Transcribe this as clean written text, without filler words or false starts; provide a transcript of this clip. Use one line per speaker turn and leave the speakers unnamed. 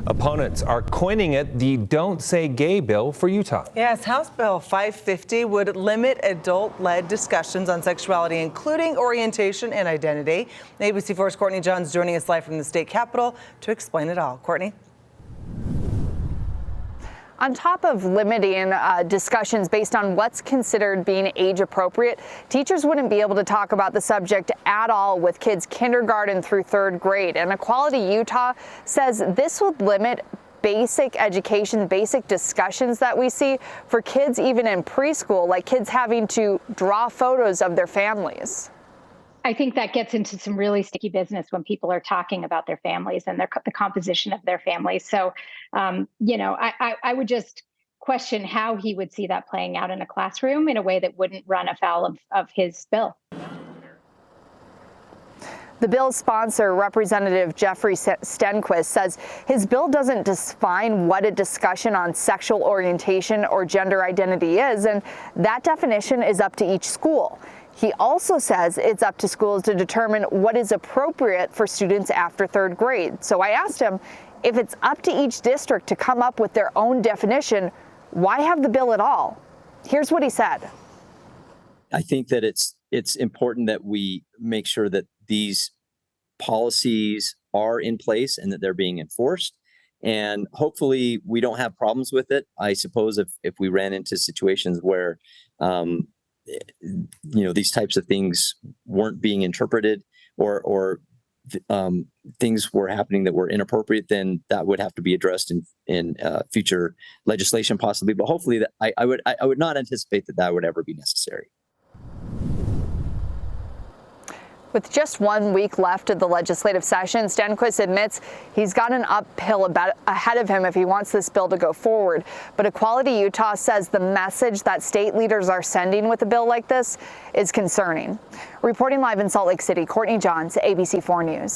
Opponents are coining it the Don't Say Gay bill for Utah.
Yes, House Bill 550 would limit adult-led discussions on sexuality, including orientation and identity. ABC4's Courtney Johns joining us live from the state capitol to explain it all. Courtney?
On top of limiting discussions based on what's considered being age appropriate, teachers wouldn't be able to talk about the subject at all with kids kindergarten through third grade. And Equality Utah says this would limit basic education, basic discussions that we see for kids even in preschool, like kids having to draw photos of their families.
I think that gets into some really sticky business when people are talking about their families and the composition of their families. So, I would just question how he would see that playing out in a classroom in a way that wouldn't run afoul of his bill.
The bill's sponsor, Representative Jeffrey Stenquist, says his bill doesn't define what a discussion on sexual orientation or gender identity is, and that definition is up to each school. He also says it's up to schools to determine what is appropriate for students after third grade. So I asked him, if it's up to each district to come up with their own definition, why have the bill at all? Here's what he said.
I think that it's important that we make sure that these policies are in place and that they're being enforced. And hopefully we don't have problems with it. I suppose if we ran into situations where these types of things weren't being interpreted or things were happening that were inappropriate, then that would have to be addressed in future legislation possibly. But hopefully that I would not anticipate that would ever be necessary.
With just 1 week left of the legislative session, Stenquist admits he's got an uphill ahead of him if he wants this bill to go forward. But Equality Utah says the message that state leaders are sending with a bill like this is concerning. Reporting live in Salt Lake City, Courtney Johns, ABC4 News.